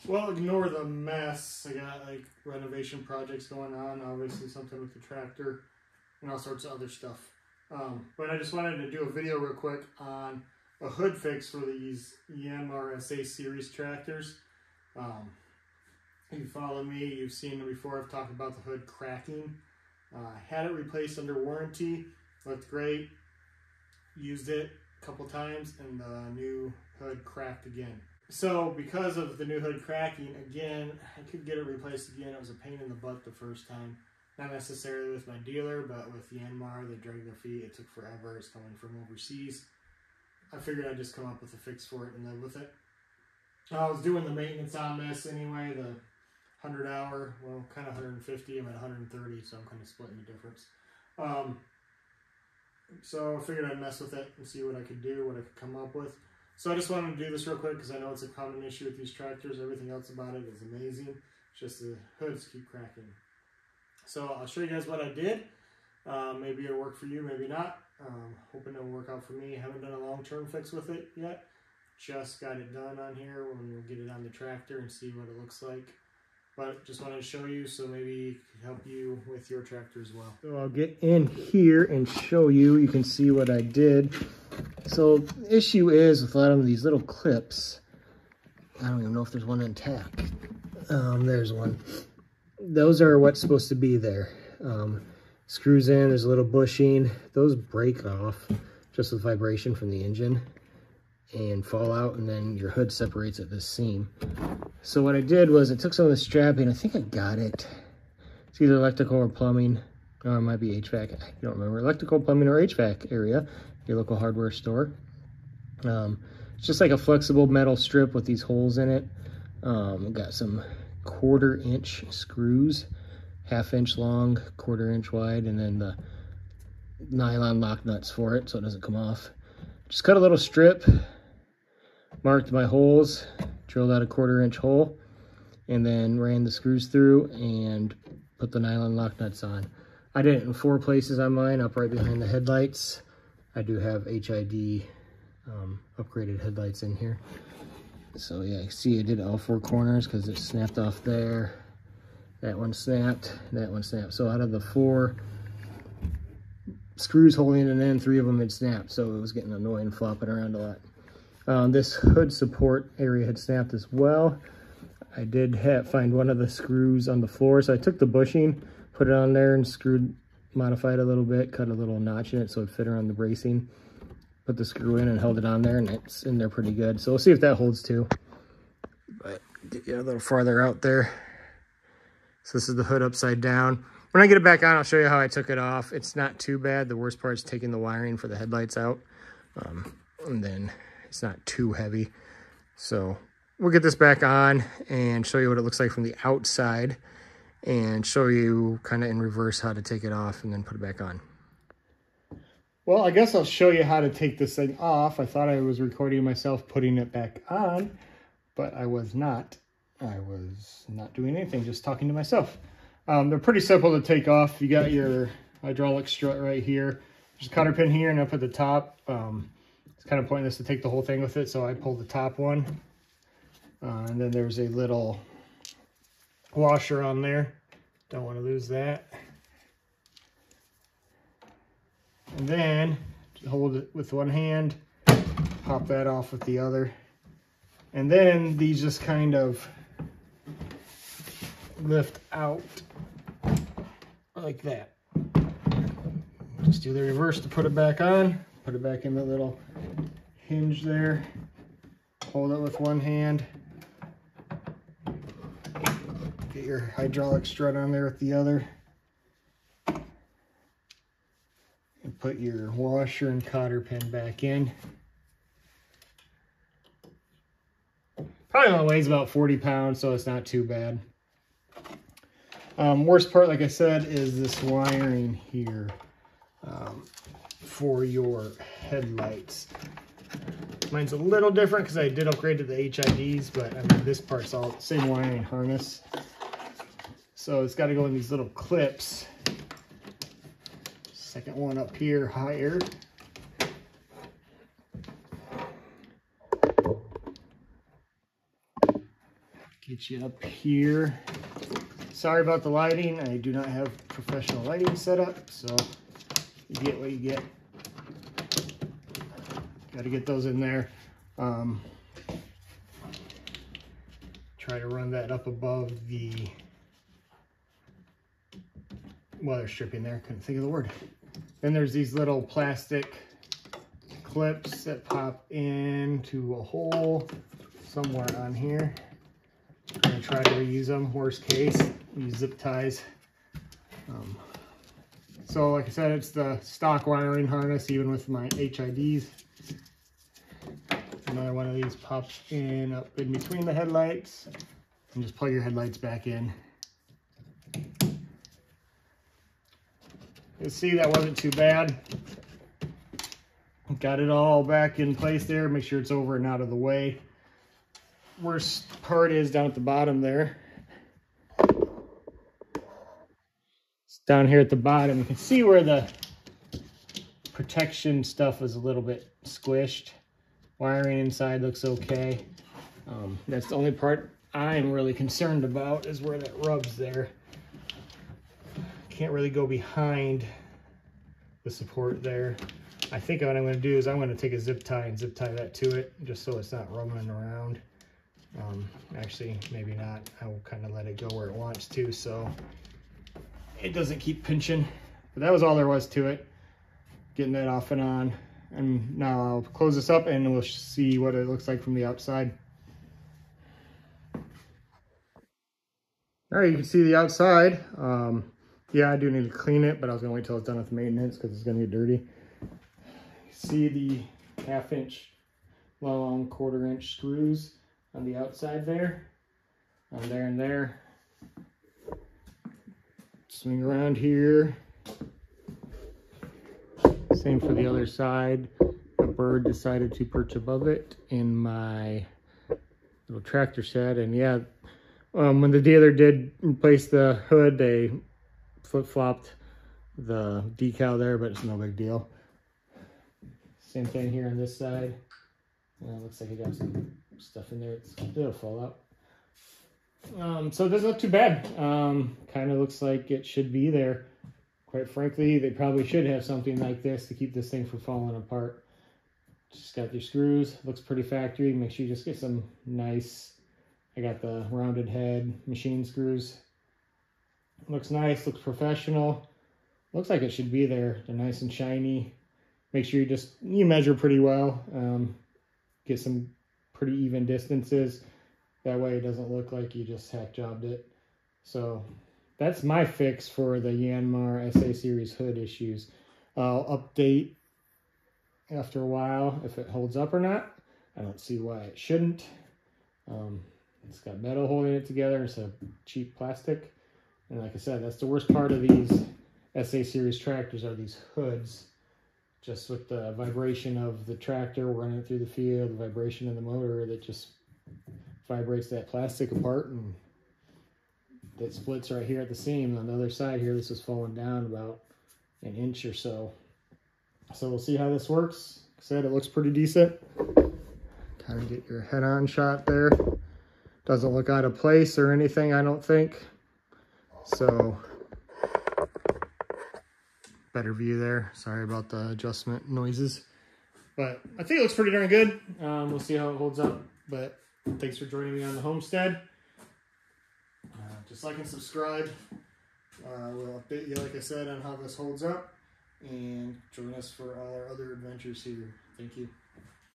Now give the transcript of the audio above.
Well, ignore the mess. I got like renovation projects going on, obviously something with the tractor and all sorts of other stuff. But I just wanted to do a video real quick on a hood fix for these Yanmar SA series tractors. You follow me, you've seen it before. I've talked about the hood cracking. Had it replaced under warranty, looked great. Used it a couple times and the new hood cracked again. So because of the new hood cracking, again, I could get it replaced again. It was a pain in the butt the first time. Not necessarily with my dealer, but with Yanmar, they dragged their feet. It took forever. It's coming from overseas. I figured I'd just come up with a fix for it and live with it. I was doing the maintenance on this anyway, the 100 hour, well, kind of 150. I'm at 130, so I'm kind of splitting the difference. So I figured I'd mess with it and see what I could do, what I could come up with. So I just wanted to do this real quick because I know it's a common issue with these tractors. Everything else about it is amazing. It's just the hoods keep cracking. So I'll show you guys what I did. Maybe it'll work for you, maybe not. Hoping it'll work out for me. Haven't done a long-term fix with it yet. Just got it done on here. We'll get it on the tractor and see what it looks like. But just wanted to show you so maybe it could help you with your tractor as well. So I'll get in here and show you. You can see what I did. So the issue is with a lot of these little clips, I don't even know if there's one intact. There's one. Those are what's supposed to be there. Screws in, there's a little bushing. Those break off just with vibration from the engine and fall out, and then your hood separates at this seam. So what I did was I took some of the strapping. I think I got it. It's either electrical or plumbing, or it might be HVAC. I don't remember. Electrical, plumbing, or HVAC area, your local hardware store. It's just like a flexible metal strip with these holes in it. Got some 1/4 inch screws, 1/2 inch long, 1/4 inch wide, and then the nylon lock nuts for it so it doesn't come off. Just cut a little strip, marked my holes, drilled out a 1/4 inch hole, and then ran the screws through and put the nylon lock nuts on. I did it in 4 places on mine, up right behind the headlights. I do have HID upgraded headlights in here. So yeah, you see I did all 4 corners because it snapped off there. That one snapped, that one snapped. So out of the 4 screws holding it in, 3 of them had snapped. So it was getting annoying flopping around a lot. This hood support area had snapped as well. I did find one of the screws on the floor. So I took the bushing, put it on there and modified a little bit, cut a little notch in it so it fit around the bracing. Put the screw in and held it on there, and it's in there pretty good. So we'll see if that holds too. But get you a little farther out there. So this is the hood upside down. When I get it back on, I'll show you how I took it off. It's not too bad. The worst part is taking the wiring for the headlights out. And then it's not too heavy. So we'll get this back on and show you what it looks like from the outside and show you kind of in reverse how to take it off and then put it back on. Well, I guess I'll show you how to take this thing off. I thought I was recording myself putting it back on, but I was not. I was not doing anything, just talking to myself. They're pretty simple to take off. You got your hydraulic strut right here. There's a cotter pin here and up at the top. It's kind of pointless to take the whole thing with it, so I pulled the top one. And then there's a little washer on there. Don't want to lose that. And then hold it with one hand, pop that off with the other. And then these just kind of lift out like that. Just do the reverse to put it back on, put it back in the little hinge there, hold it with one hand, get your hydraulic strut on there with the other, and put your washer and cotter pin back in. Probably only weighs about 40 pounds, so it's not too bad. Worst part, like I said, is this wiring here for your headlights. Mine's a little different because I did upgrade to the HIDs, but I mean, this part's all the same wiring harness. So it's got to go in these little clips. Second one up here higher. get you up here. Sorry about the lighting. I do not have professional lighting set up, so you get what you get. Got to get those in there. Try to run that up above the weather stripping there. Couldn't think of the word. Then there's these little plastic clips that pop into a hole somewhere on here. I'm gonna try to reuse them. Worst case, use zip ties. So like I said, it's the stock wiring harness, even with my HIDs. Another one of these pops in up in between the headlights, and just plug your headlights back in. You see, that wasn't too bad. Got it all back in place there. Make sure it's over and out of the way. Worst part is down at the bottom there. It's down here at the bottom. You can see where the protection stuff is a little bit squished. Wiring inside looks okay. That's the only part I'm really concerned about, is where that rubs there. Can't really go behind the support there. I think what I'm going to do is I'm going to take a zip tie and zip tie that to it, just so it's not rumbling around. Actually, maybe not. I will kind of let it go where it wants to, so it doesn't keep pinching. But that was all there was to it. Getting that off and on. And now I'll close this up and we'll see what it looks like from the outside. All right, you can see the outside. Yeah, I do need to clean it, but I was gonna wait till it's done with maintenance because it's gonna get dirty. See the 1/2 inch long 1/4 inch screws on the outside there, there and there. Swing around here. Same for the other side. A bird decided to perch above it in my little tractor shed. And yeah, when the dealer did replace the hood, they flip-flopped the decal there, but it's no big deal. Same thing here on this side. Looks like I got some stuff in there. It'll fall out. So it doesn't look too bad. Kind of looks like it should be there. Quite frankly, they probably should have something like this to keep this thing from falling apart. Just got your screws. Looks pretty factory. Make sure you just get some nice, I got the rounded head machine screws. Looks nice, looks professional. Looks like it should be there. They're nice and shiny. Make sure you measure pretty well. Get some pretty even distances. That way it doesn't look like you just hack jobbed it. So that's my fix for the Yanmar SA series hood issues. I'll update after a while if it holds up or not. I don't see why it shouldn't. It's got metal holding it together instead of cheap plastic. And like I said, that's the worst part of these SA series tractors, are these hoods. Just with the vibration of the tractor running through the field, the vibration of the motor, that just vibrates that plastic apart, and that splits right here at the seam. On the other side here, this is falling down about 1 inch or so. So we'll see how this works. Like I said, it looks pretty decent. Kind of get your head-on shot there. Doesn't look out of place or anything, I don't think. So, better view there. Sorry about the adjustment noises. But I think it looks pretty darn good. We'll see how it holds up. But thanks for joining me on the homestead. Just like and subscribe. We'll update you, like I said, on how this holds up. And join us for all our other adventures here. Thank you.